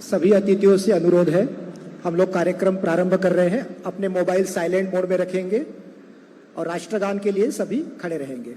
सभी अतिथियों से अनुरोध है, हम लोग कार्यक्रम प्रारंभ कर रहे हैं। अपने मोबाइल साइलेंट मोड में रखेंगे और राष्ट्रगान के लिए सभी खड़े रहेंगे।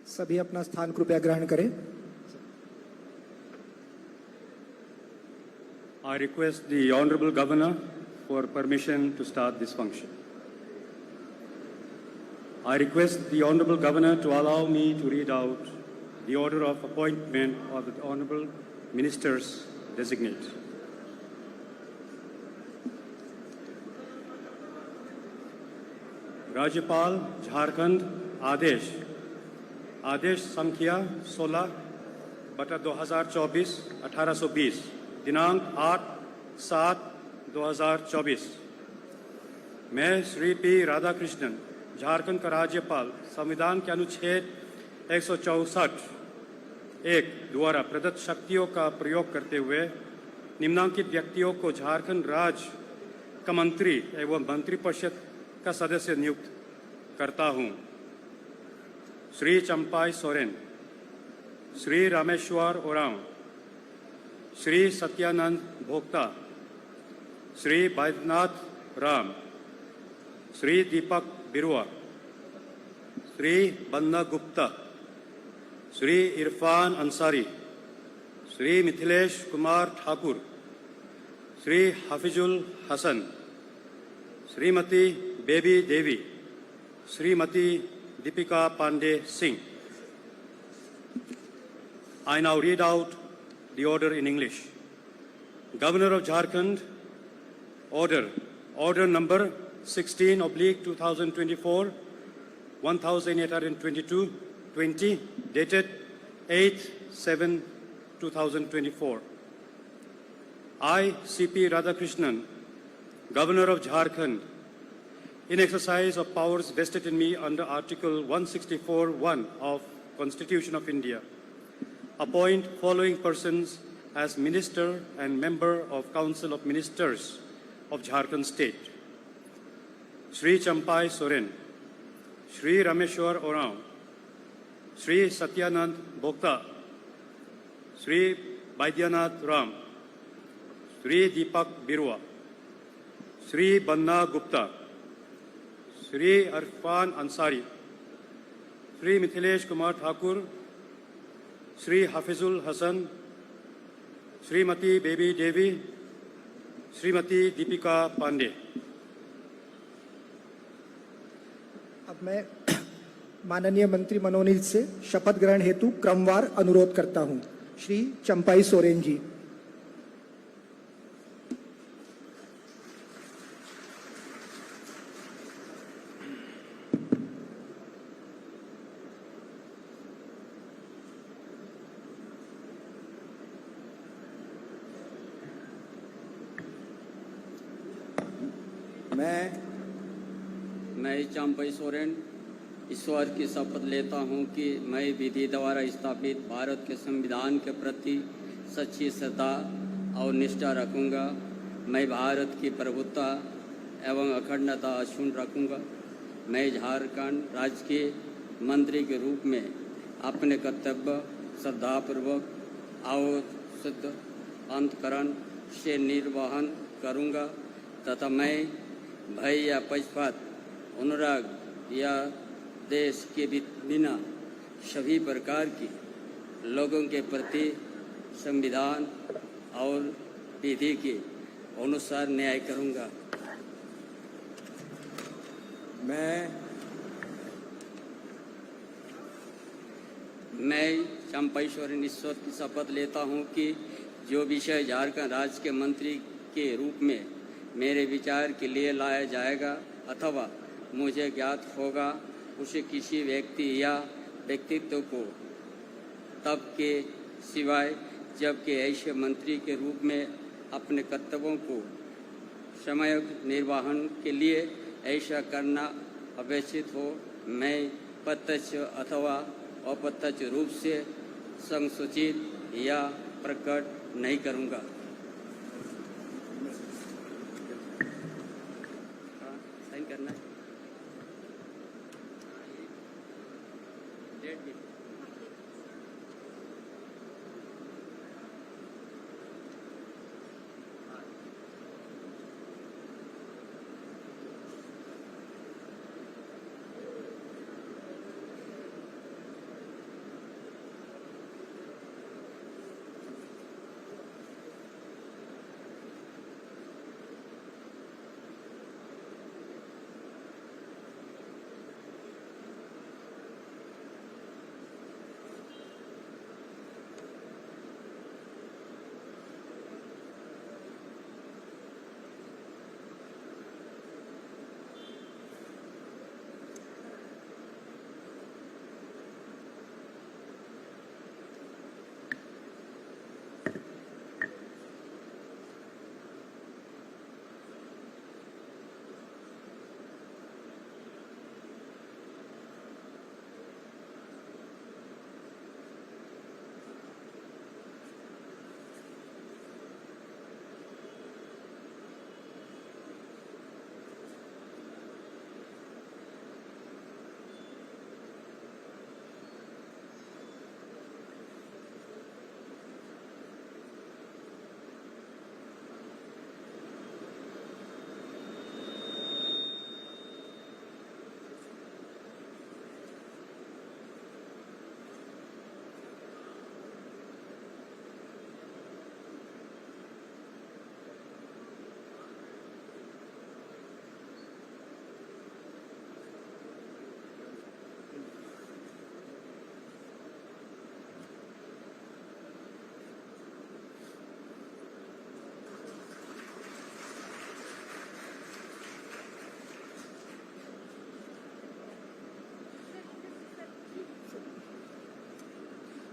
सभी अपना स्थान कृपया ग्रहण करें। I request the Honorable Governor for permission to start this function. I request the Honorable Governor to allow me to read out the order of appointment of the Honorable Ministers designate. राज्यपाल झारखंड आदेश संख्या 16/2024 1820 दिनांक 8/7/2024 मैं Shri P Radhakrishnan Jharkhand का राज्यपाल संविधान के अनुच्छेद 164(1) द्वारा प्रदत्त शक्तियों का प्रयोग करते हुए निम्नांकित व्यक्तियों को झारखंड राज्य का मंत्री एवं मंत्रिपरिषद का सदस्य नियुक्त करता हूं। श्री चंपाई सोरेन, श्री रामेश्वर ओरांव, श्री सत्यानंद भोक्ता, श्री बैद्यनाथ राम, श्री दीपक बिरुआ, Shri Banna Gupta, Shri Irfan Ansari, Shri Mithilesh Kumar Thakur, Shri Hafizul Hasan, Shrimati Baby Devi, Shrimati Deepika Pandey Singh. I now read out the order in English. Governor of Jharkhand, order number 16/2024, 1822/20, dated 8/7/2024. I, C.P. Radhakrishnan, Governor of Jharkhand, in exercise of powers vested in me under Article 164(1) of Constitution of India, appoint following persons as Minister and Member of Council of Ministers of Jharkhand State: Shri Champai Soren, Shri Rameshwar Oraon, Shri Satyanand Bhokta, Shri Baidyanath Ram, Shri Deepak Birua, Shri Banna Gupta, Shri Irfan Ansari, Shri Mithilesh Kumar Thakur, Shri Hafizul Hasan, Shrimati Baby Devi, Shrimati Deepika Pandey. अब मैं माननीय मंत्री मनोनीत से शपथ ग्रहण हेतु क्रमवार अनुरोध करता हूं। श्री चंपाई सोरेन जी। मैं चंपाई सोरेन ईश्वर की शपथ लेता हूं कि मैं विधि द्वारा स्थापित भारत के संविधान के प्रति सच्ची श्रद्धा और निष्ठा रखूंगा। मैं भारत की प्रभुत्ता एवं अखंडता अक्षुण्ण रखूंगा। मैं झारखंड राज्य के मंत्री के रूप में अपने कर्तव्य श्रद्धापूर्वक और शुद्ध अंतकरण से निर्वहन करूंगा तथा मैं भय या पक्षपात, अनुराग या देश के बिना सभी प्रकार की लोगों के प्रति संविधान और विधि के अनुसार न्याय करूंगा। मैं चंपाई सोरेन ईश्वर की शपथ लेता हूं कि जो विषय झारखंड राज्य के मंत्री के रूप में मेरे विचार के लिए लाया जाएगा अथवा मुझे ज्ञात होगा, उसे किसी व्यक्ति या व्यक्तित्व को तब के सिवाय जबकि ऐसे मंत्री के रूप में अपने कर्तव्यों को समयक निर्वहन के लिए ऐसा करना अपेक्षित हो, मैं प्रत्यक्ष अथवा अप्रत्यक्ष रूप से संसूचित या प्रकट नहीं करूंगा। साइन करना है। डेट भी।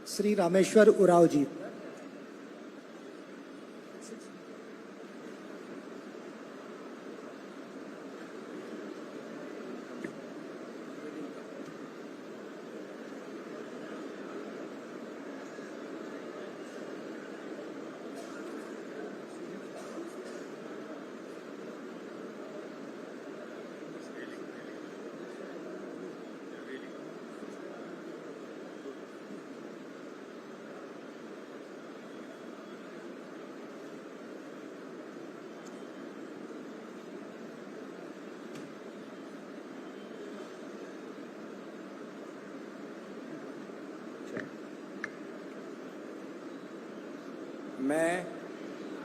श्री रामेश्वर उराव जी।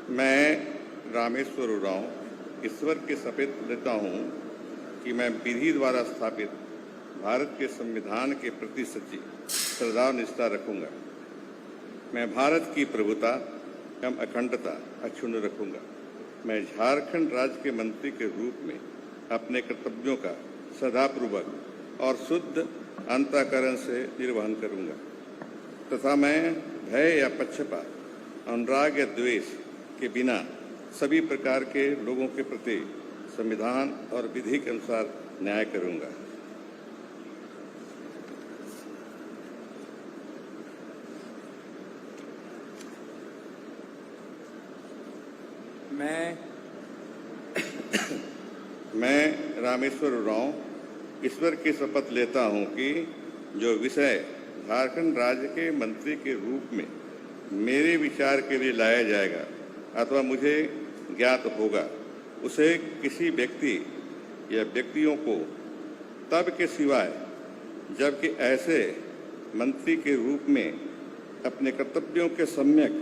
मैं रामेश्वर उरांव ईश्वर की शपथ लेता हूँ कि मैं विधि द्वारा स्थापित भारत के संविधान के प्रति सच्ची श्रद्धा और निष्ठा रखूंगा। मैं भारत की प्रभुता एवं अखंडता अक्षुण्ण रखूंगा। मैं झारखंड राज्य के मंत्री के रूप में अपने कर्तव्यों का श्रद्धापूर्वक और शुद्ध अंतःकरण से निर्वहन करूंगा तथा मैं भय या पक्षपात, अनुराग या द्वेष के बिना सभी प्रकार के लोगों के प्रति संविधान और विधि के अनुसार न्याय करूंगा। मैं रामेश्वर उरांव ईश्वर की शपथ लेता हूं कि जो विषय झारखंड राज्य के मंत्री के रूप में मेरे विचार के लिए लाया जाएगा अथवा मुझे ज्ञात होगा, उसे किसी व्यक्ति या व्यक्तियों को तब के सिवाय जबकि ऐसे मंत्री के रूप में अपने कर्तव्यों के सम्यक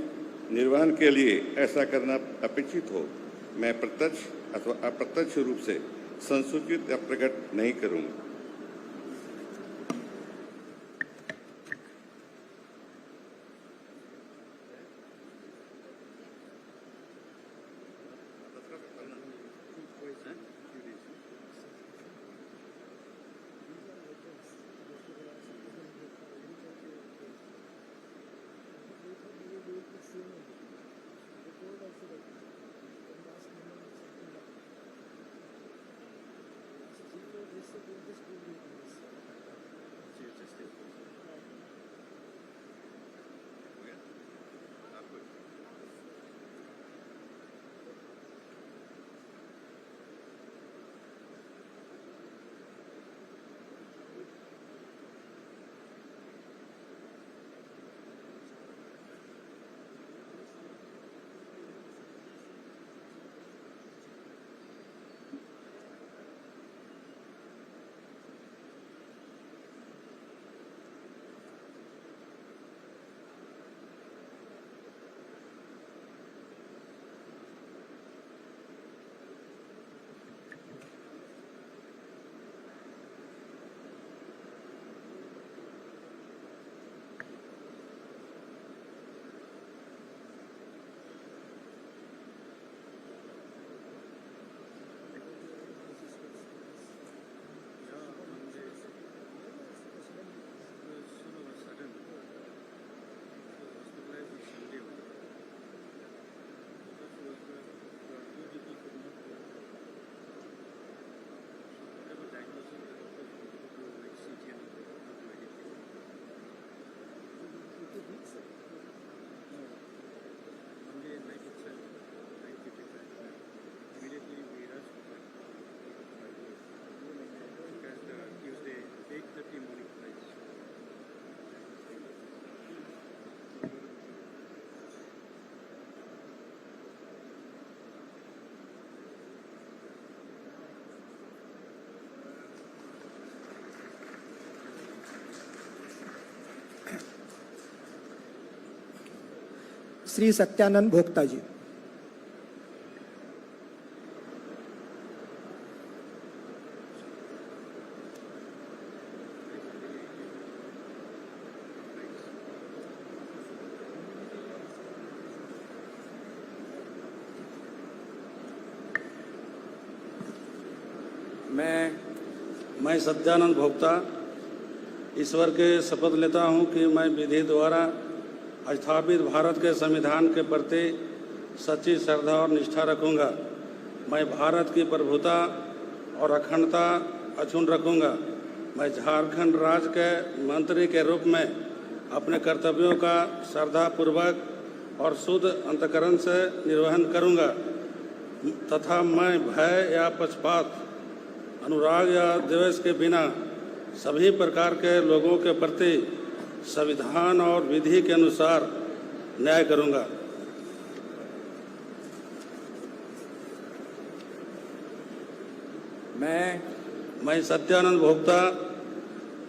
निर्वहन के लिए ऐसा करना अपेक्षित हो, मैं प्रत्यक्ष अथवा अप्रत्यक्ष रूप से संसूचित या प्रकट नहीं करूंगा। श्री सत्यानंद भोक्ता जी। मैं सत्यानंद भोक्ता ईश्वर के शपथ लेता हूं कि मैं विधि द्वारा स्थापित भारत के संविधान के प्रति सच्ची श्रद्धा और निष्ठा रखूंगा। मैं भारत की प्रभुता और अखंडता अक्षुण्ण रखूंगा। मैं झारखंड राज्य के मंत्री के रूप में अपने कर्तव्यों का श्रद्धापूर्वक और शुद्ध अंतःकरण से निर्वहन करूंगा तथा मैं भय या पक्षपात, अनुराग या द्वेष के बिना सभी प्रकार के लोगों के प्रति संविधान और विधि के अनुसार न्याय करूंगा। मैं सत्यानंद भोक्ता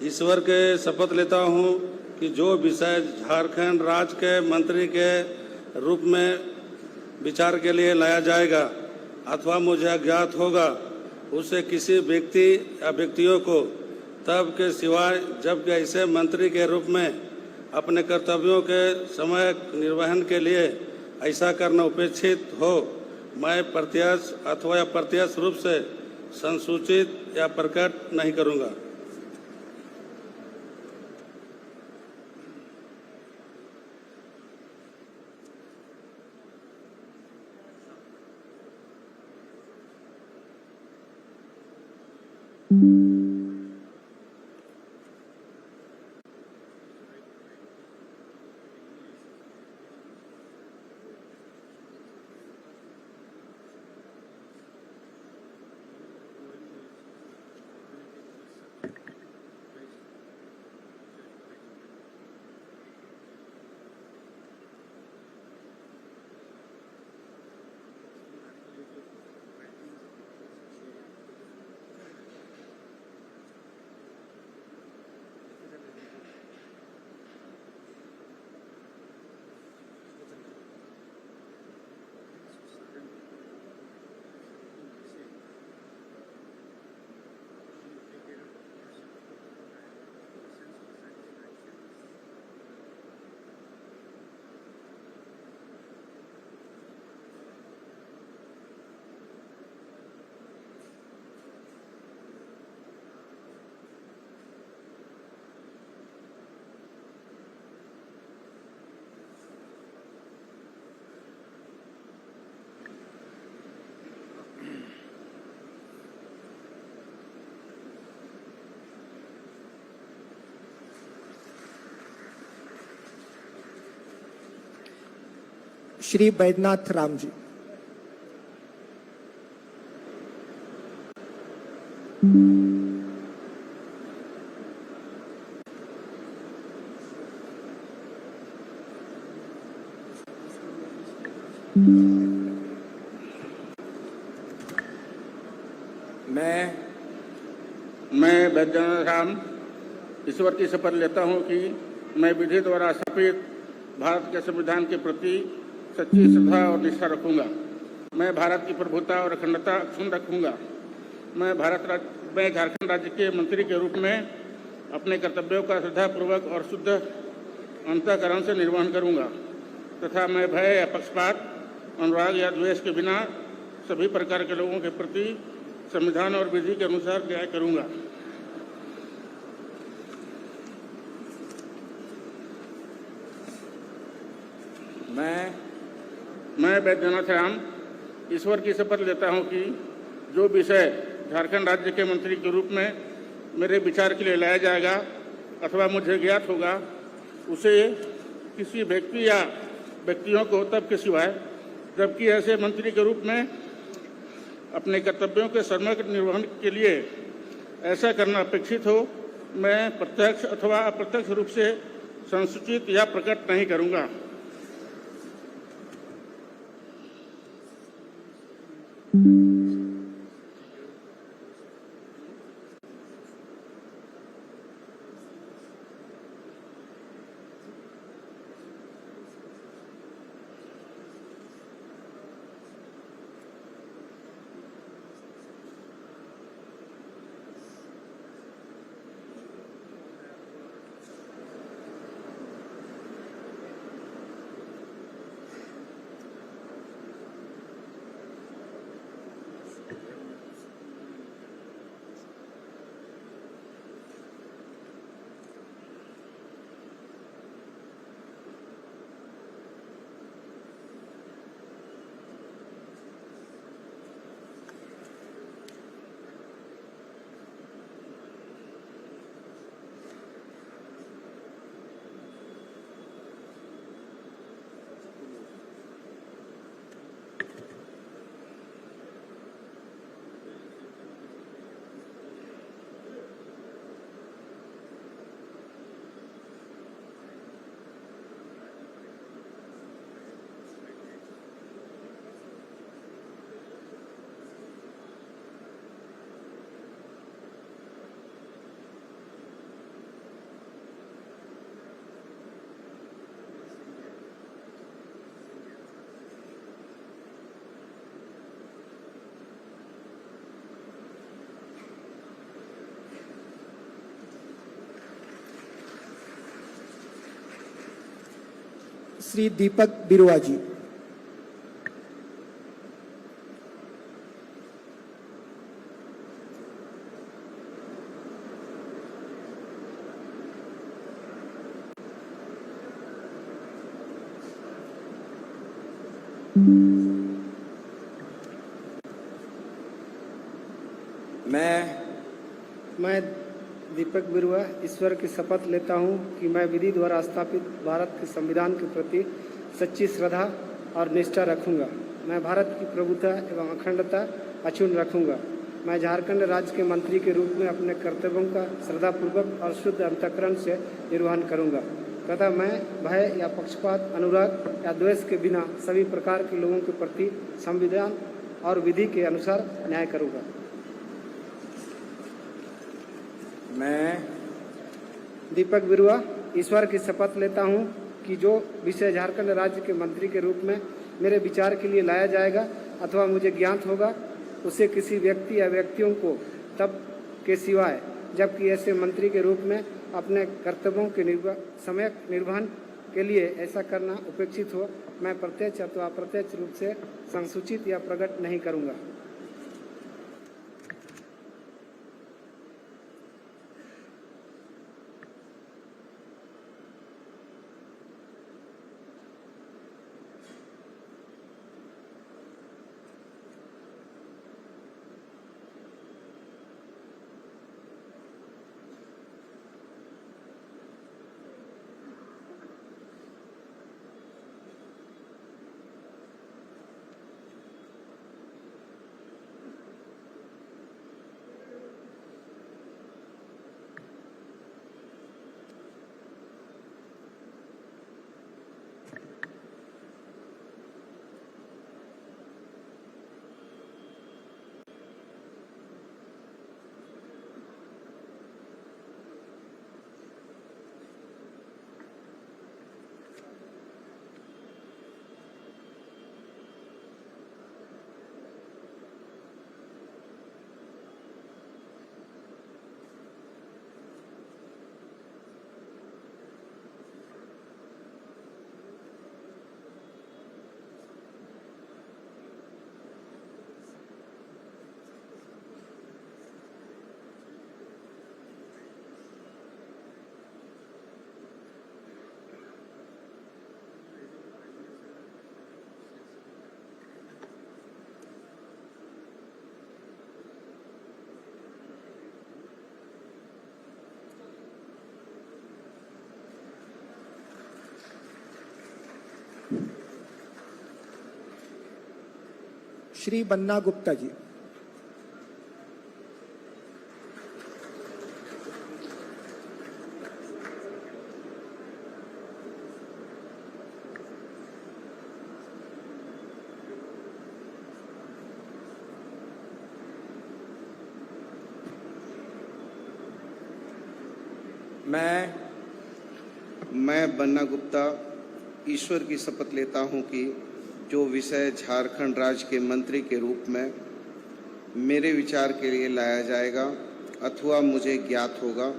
ईश्वर के शपथ लेता हूं कि जो विषय झारखंड राज्य के मंत्री के रूप में विचार के लिए लाया जाएगा अथवा मुझे अज्ञात होगा, उसे किसी व्यक्ति या व्यक्तियों को तब के सिवाय जबकि ऐसे मंत्री के रूप में अपने कर्तव्यों के समय निर्वहन के लिए ऐसा करना उपेक्षित हो, मैं प्रत्यक्ष अथवा अप्रत्यक्ष रूप से संसूचित या प्रकट नहीं करूंगा। श्री बैद्यनाथ राम जी। मैं बैद्यनाथ राम ईश्वर की शपथ लेता हूं कि मैं विधि द्वारा स्थापित भारत के संविधान के प्रति सच्ची श्रद्धा और निष्ठा रखूंगा। मैं भारत की प्रभुता और अखंडता अक्षुण्ण रखूंगा। मैं झारखंड राज्य के मंत्री के रूप में अपने कर्तव्यों का श्रद्धापूर्वक और शुद्ध अंतःकरण से निर्वहन करूंगा तथा मैं भय या पक्षपात, अनुराग या द्वेष के बिना सभी प्रकार के लोगों के प्रति संविधान और विधि के अनुसार न्याय करूंगा। मैं बैद्यनाथ राम ईश्वर की शपथ लेता हूं कि जो विषय झारखंड राज्य के मंत्री के रूप में मेरे विचार के लिए लाया जाएगा अथवा मुझे ज्ञात होगा, उसे किसी व्यक्ति या व्यक्तियों को तब के सिवाय जबकि ऐसे मंत्री के रूप में अपने कर्तव्यों के सम्यक निर्वहन के लिए ऐसा करना अपेक्षित हो, मैं प्रत्यक्ष अथवा अप्रत्यक्ष रूप से संसूचित या प्रकट नहीं करूंगा। श्री दीपक बिरुआ जी। मैं दीपक बिरुआ ईश्वर की शपथ लेता हूं कि मैं विधि द्वारा स्थापित भारत के संविधान के प्रति सच्ची श्रद्धा और निष्ठा रखूंगा। मैं भारत की प्रभुता एवं अखंडता अक्षुण्ण रखूंगा। मैं झारखंड राज्य के मंत्री के रूप में अपने कर्तव्यों का श्रद्धापूर्वक और शुद्ध अंतःकरण से निर्वहन करूंगा तथा मैं भय या पक्षपात, अनुराग या द्वेष के बिना सभी प्रकार के लोगों के प्रति संविधान और विधि के अनुसार न्याय करूंगा। मैं दीपक बिरुआ ईश्वर की शपथ लेता हूं कि जो विषय झारखंड राज्य के मंत्री के रूप में मेरे विचार के लिए लाया जाएगा अथवा मुझे ज्ञात होगा, उसे किसी व्यक्ति या व्यक्तियों को तब के सिवाय जबकि ऐसे मंत्री के रूप में अपने कर्तव्यों के सम्यक निर्वहन के लिए ऐसा करना अपेक्षित हो, मैं प्रत्यक्ष अथवा अप्रत्यक्ष रूप से संसूचित या प्रकट नहीं करूंगा। श्री बन्ना गुप्ता जी। मैं बन्ना गुप्ता ईश्वर की शपथ लेता हूं कि जो विषय झारखंड राज्य के मंत्री के रूप में मेरे विचार के लिए लाया जाएगा अथवा मुझे ज्ञात होगा,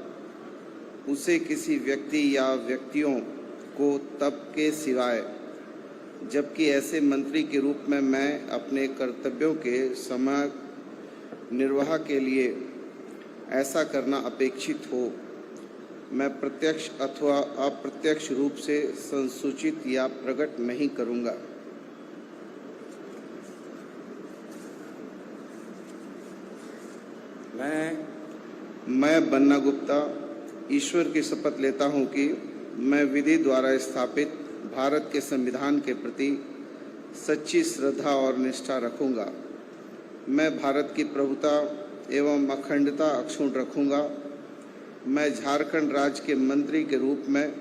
उसे किसी व्यक्ति या व्यक्तियों को तब के सिवाय जबकि ऐसे मंत्री के रूप में मैं अपने कर्तव्यों के समय निर्वाह के लिए ऐसा करना अपेक्षित हो, मैं प्रत्यक्ष अथवा अप्रत्यक्ष रूप से संसूचित या प्रकट नहीं करूंगा। मैं बन्ना गुप्ता ईश्वर की शपथ लेता हूं कि मैं विधि द्वारा स्थापित भारत के संविधान के प्रति सच्ची श्रद्धा और निष्ठा रखूंगा। मैं भारत की प्रभुता एवं अखंडता अक्षुण्ण रखूंगा। मैं झारखंड राज्य के मंत्री के रूप में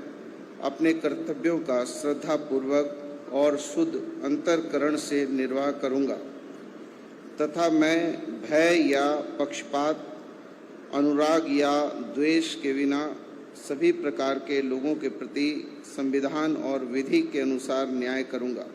अपने कर्तव्यों का श्रद्धापूर्वक और शुद्ध अंतःकरण से निर्वाह करूंगा तथा मैं भय या पक्षपात, अनुराग या द्वेष के बिना सभी प्रकार के लोगों के प्रति संविधान और विधि के अनुसार न्याय करूंगा।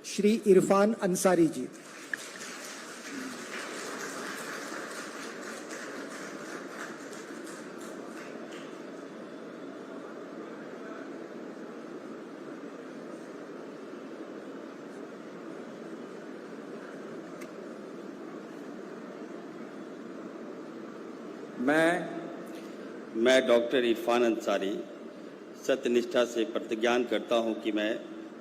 श्री इरफान अंसारी जी। मैं डॉक्टर इरफान अंसारी सत्यनिष्ठा से प्रतिज्ञान करता हूं कि मैं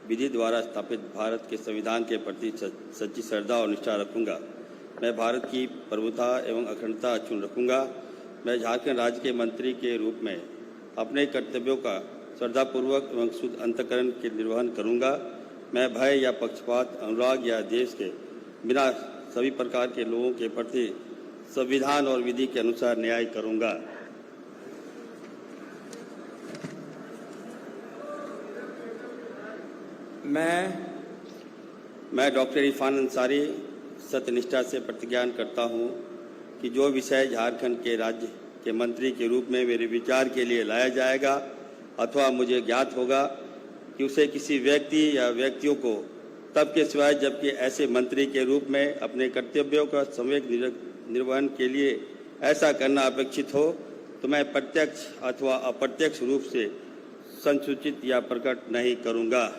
विधि द्वारा स्थापित भारत के संविधान के प्रति सच्ची श्रद्धा और निष्ठा रखूंगा। मैं भारत की प्रभुता एवं अखंडता अक्षुण्ण रखूंगा। मैं झारखंड राज्य के मंत्री के रूप में अपने कर्तव्यों का श्रद्धापूर्वक एवं शुद्ध अंतःकरण के निर्वहन करूंगा। मैं भय या पक्षपात, अनुराग या देश के बिना सभी प्रकार के लोगों के प्रति संविधान और विधि के अनुसार न्याय करूंगा। मैं डॉक्टर इरफान अंसारी सत्यनिष्ठा से प्रतिज्ञान करता हूं कि जो विषय झारखंड के राज्य के मंत्री के रूप में मेरे विचार के लिए लाया जाएगा अथवा मुझे ज्ञात होगा कि उसे किसी व्यक्ति या व्यक्तियों को तब के सिवाय जबकि ऐसे मंत्री के रूप में अपने कर्तव्यों का सम्यक निर्वहन के लिए ऐसा करना अपेक्षित हो, तो मैं प्रत्यक्ष अथवा अप्रत्यक्ष रूप से संसूचित या प्रकट नहीं करूंगा।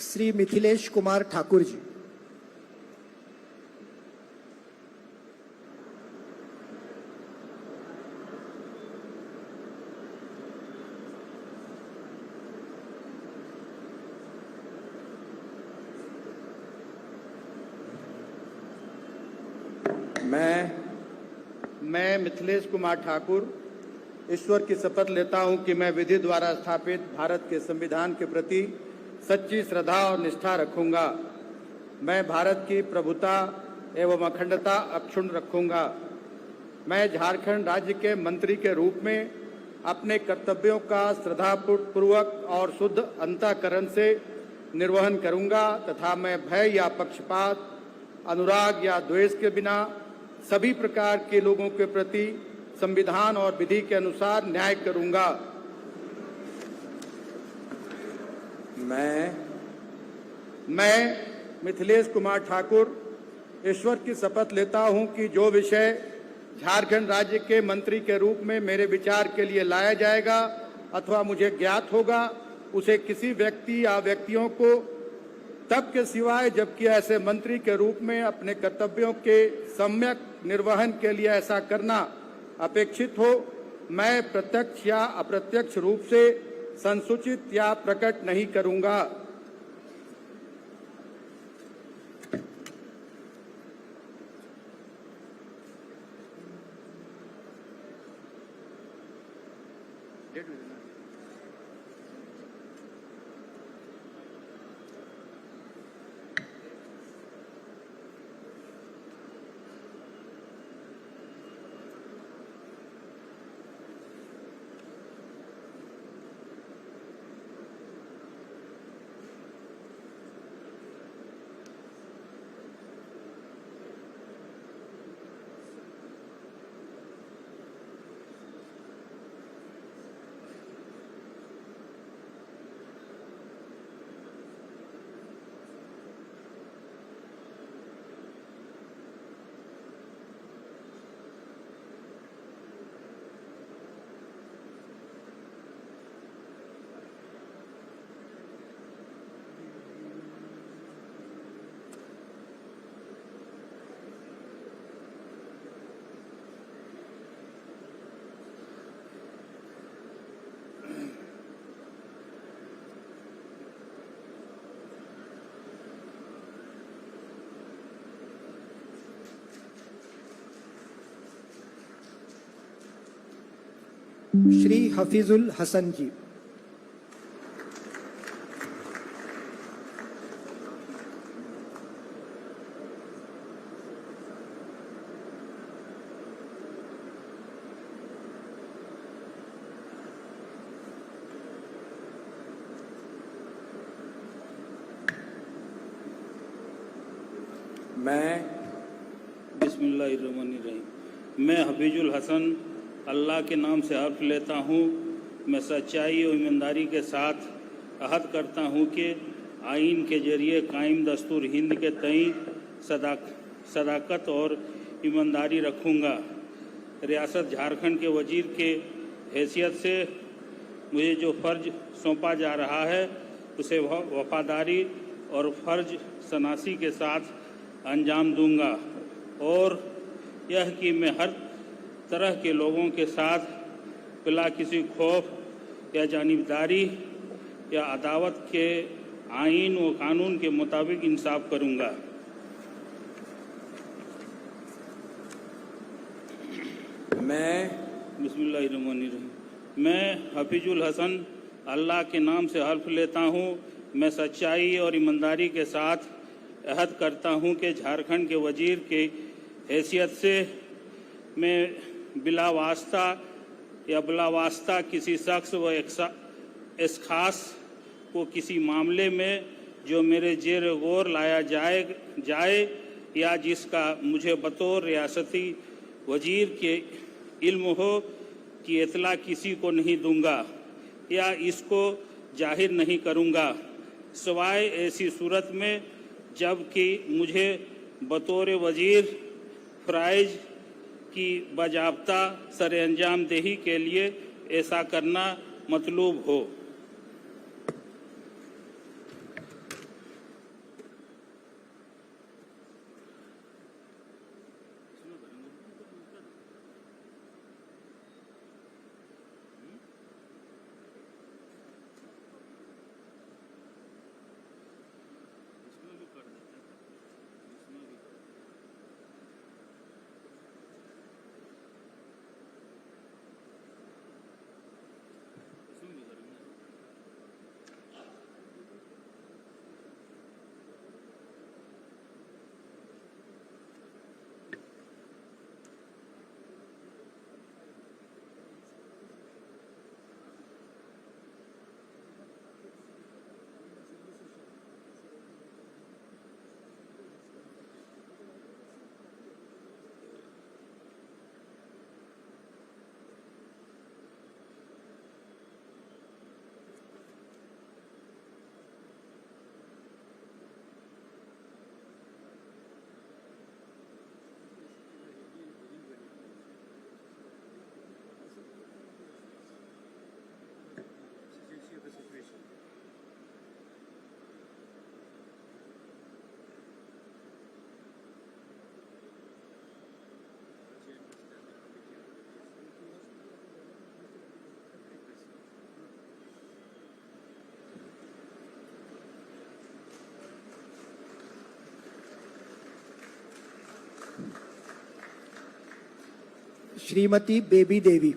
श्री मिथिलेश कुमार ठाकुर जी। मैं मिथिलेश कुमार ठाकुर ईश्वर की शपथ लेता हूं कि मैं विधि द्वारा स्थापित भारत के संविधान के प्रति सच्ची श्रद्धा और निष्ठा रखूंगा। मैं भारत की प्रभुता एवं अखंडता अक्षुण्ण रखूंगा। मैं झारखंड राज्य के मंत्री के रूप में अपने कर्तव्यों का श्रद्धापूर्वक और शुद्ध अंतःकरण से निर्वहन करूंगा तथा मैं भय या पक्षपात, अनुराग या द्वेष के बिना सभी प्रकार के लोगों के प्रति संविधान और विधि के अनुसार न्याय करूंगा। मैं मिथिलेश कुमार ठाकुर ईश्वर की शपथ लेता हूं कि जो विषय झारखंड राज्य के मंत्री के रूप में मेरे विचार के लिए लाया जाएगा अथवा मुझे ज्ञात होगा, उसे किसी व्यक्ति या व्यक्तियों को तब के सिवाय जबकि ऐसे मंत्री के रूप में अपने कर्तव्यों के सम्यक निर्वहन के लिए ऐसा करना अपेक्षित हो, मैं प्रत्यक्ष या अप्रत्यक्ष रूप से संसूचित या प्रकट नहीं करूंगा। श्री हफीजुल हसन जी। बिस्मिल्लाहिर्रहमानिर्रहीम। मैं हफीजुल हसन अल्लाह के नाम से हल्फ लेता हूँ, मैं सच्चाई और ईमानदारी के साथ अहद करता हूँ कि आइन के जरिए कायम दस्तूर हिंद के तई सदाकत और ईमानदारी रखूँगा। रियासत झारखंड के वजीर के हैसियत से मुझे जो फ़र्ज सौंपा जा रहा है उसे वफादारी और फ़र्ज शनासी के साथ अंजाम दूंगा और यह कि मैं हर तरह के लोगों के साथ बिला किसी खौफ या जानिबदारी या अदावत के आइन व कानून के मुताबिक इंसाफ करूंगा। मैं हफीजुल हसन अल्लाह के नाम से हल्फ लेता हूँ, मैं सच्चाई और ईमानदारी के साथ अहद करता हूँ कि झारखंड के वजीर के हैसियत से मैं बिला वास्ता या बिला वास्ता किसी शख्स व इस खास को किसी मामले में जो मेरे जेर गौर लाया जाए या जिसका मुझे बतौर रियासती वजीर के इल्म हो कि इतला किसी को नहीं दूंगा या इसको जाहिर नहीं करूंगा, सिवाय ऐसी सूरत में जबकि मुझे बतौर वजीर फ़राइज़ की बाज़ाब्ता सरेअंजाम दही के लिए ऐसा करना मतलूब हो। श्रीमती बेबी देवी।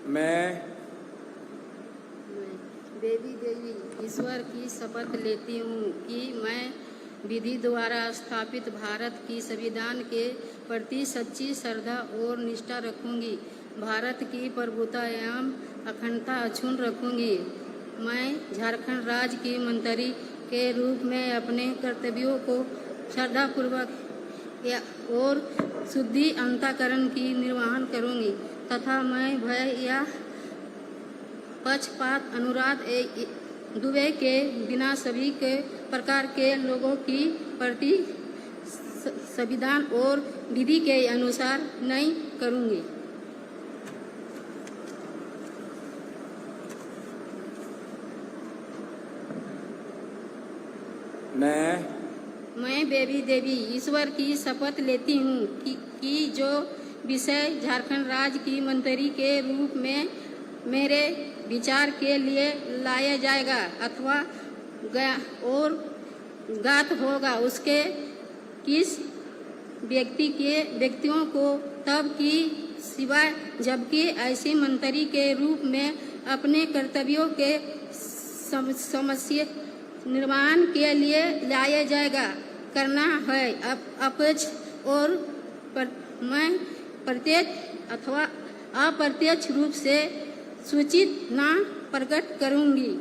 मैं बेबी देवी ईश्वर की शपथ लेती हूँ कि मैं विधि द्वारा स्थापित भारत की संविधान के प्रति सच्ची श्रद्धा और निष्ठा रखूंगी। भारत की प्रभुता एवं अखंडता अक्षुण्ण रखूंगी। मैं झारखंड राज्य की मंत्री के रूप में अपने कर्तव्यों को श्रद्धापूर्वक और शुद्धि अंतःकरण की निर्वहन करूंगी तथा मैं भय या पक्षपात अनुराग दुबे के बिना सभी के प्रकार के लोगों की प्रति संविधान और विधि के अनुसार नहीं करूंगी। मैं बेबी देवी ईश्वर की शपथ लेती हूँ कि जो विषय झारखंड राज्य की मंत्री के रूप में मेरे विचार के लिए लाया जाएगा अथवा ज्ञात होगा उसके किस व्यक्तियों को तब की सिवाय जबकि ऐसे मंत्री के रूप में अपने कर्तव्यों के समस्या निर्माण के लिए लाया जाएगा करना है अपच और मैं प्रत्यक्ष अथवा अप्रत्यक्ष रूप से सूचित न प्रकट करूंगी।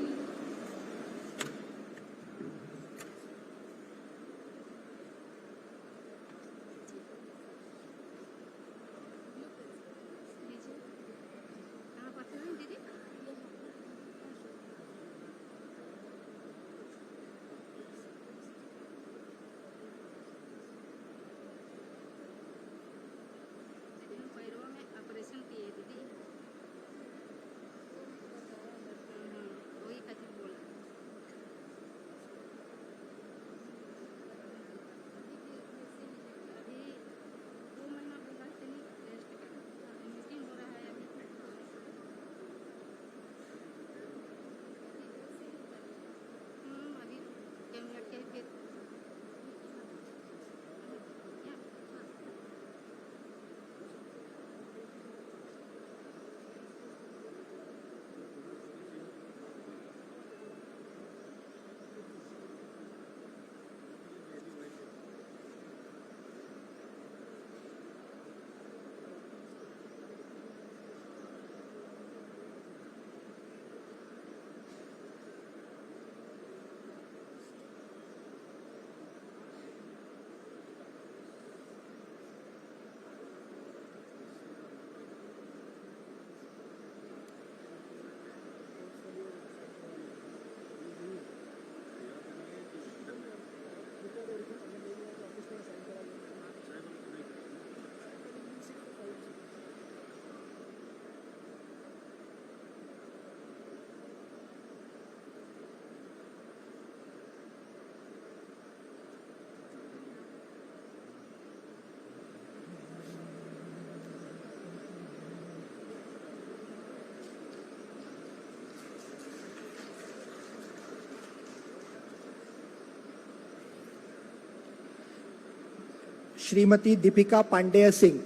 श्रीमती दीपिका पांडेय सिंह।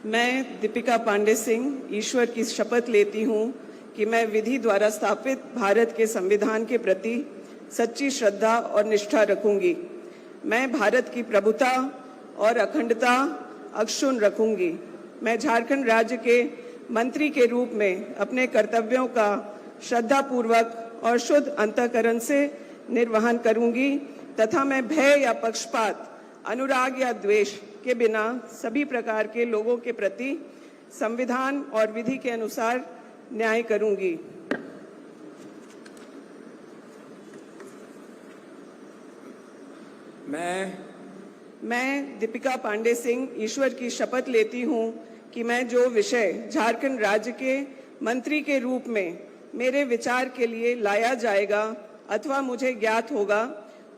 मैं दीपिका पांडे सिंह ईश्वर की शपथ लेती हूँ कि मैं विधि द्वारा स्थापित भारत के संविधान के प्रति सच्ची श्रद्धा और निष्ठा रखूंगी। मैं भारत की प्रभुता और अखंडता अक्षुण्ण रखूंगी। मैं झारखंड राज्य के मंत्री के रूप में अपने कर्तव्यों का श्रद्धापूर्वक और शुद्ध अंतःकरण से निर्वहन करूंगी तथा मैं भय या पक्षपात, अनुराग या द्वेष के बिना सभी प्रकार के लोगों के प्रति संविधान और विधि के अनुसार न्याय करूंगी। मैं दीपिका पांडे सिंह ईश्वर की शपथ लेती हूं कि मैं जो विषय झारखंड राज्य के मंत्री के रूप में मेरे विचार के लिए लाया जाएगा अथवा मुझे ज्ञात होगा,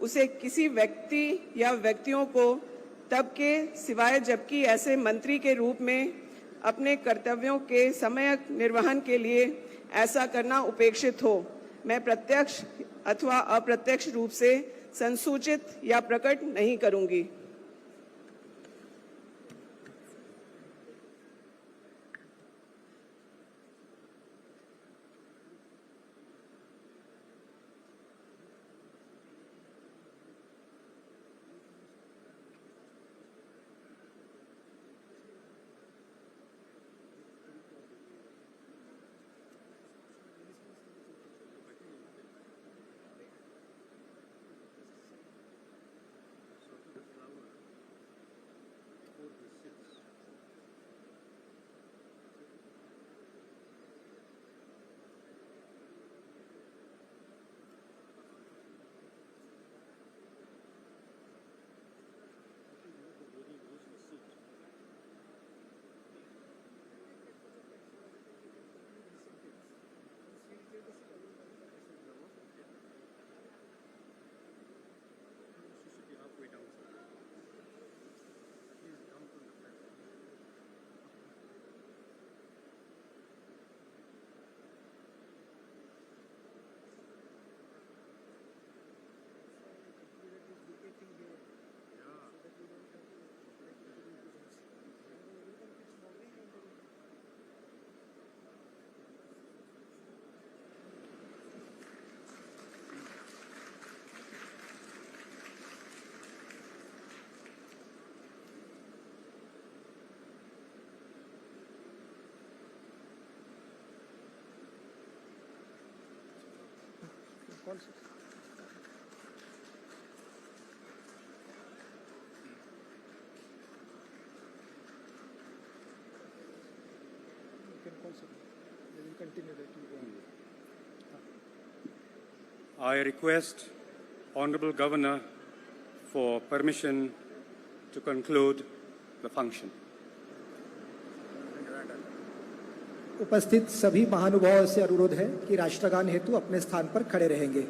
उसे किसी व्यक्ति या व्यक्तियों को तब के सिवाय जबकि ऐसे मंत्री के रूप में अपने कर्तव्यों के सम्यक निर्वहन के लिए ऐसा करना उपेक्षित हो, मैं प्रत्यक्ष अथवा अप्रत्यक्ष रूप से संसूचित या प्रकट नहीं करूंगी। I request Honorable Governor for permission to conclude the function. उपस्थित सभी महानुभावों से अनुरोध है कि राष्ट्रगान हेतु अपने स्थान पर खड़े रहेंगे।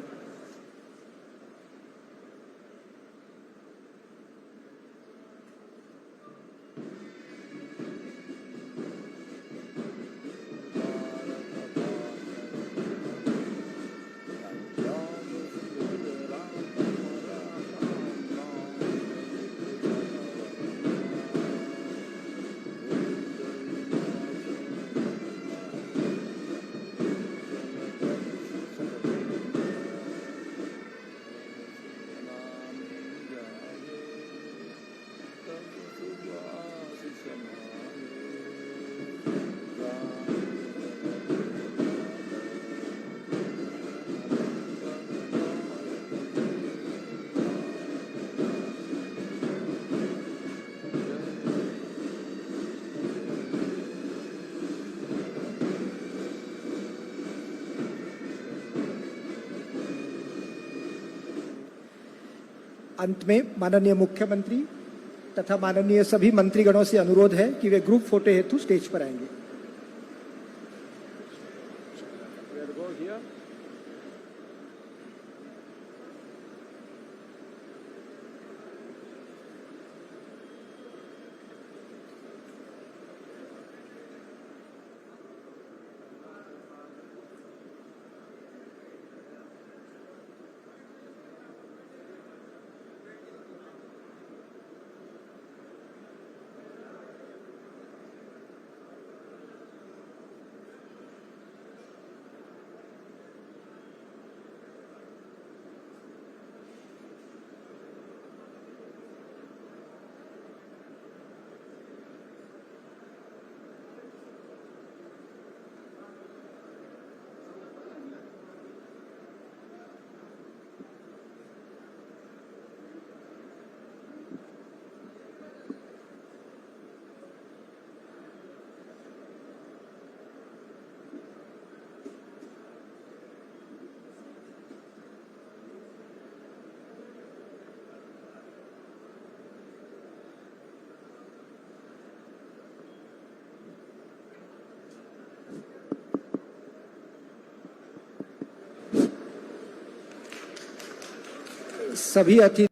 अंत में माननीय मुख्यमंत्री तथा माननीय सभी मंत्रीगणों से अनुरोध है कि वे ग्रुप फोटो हेतु स्टेज पर आएंगे। सभी अतिथि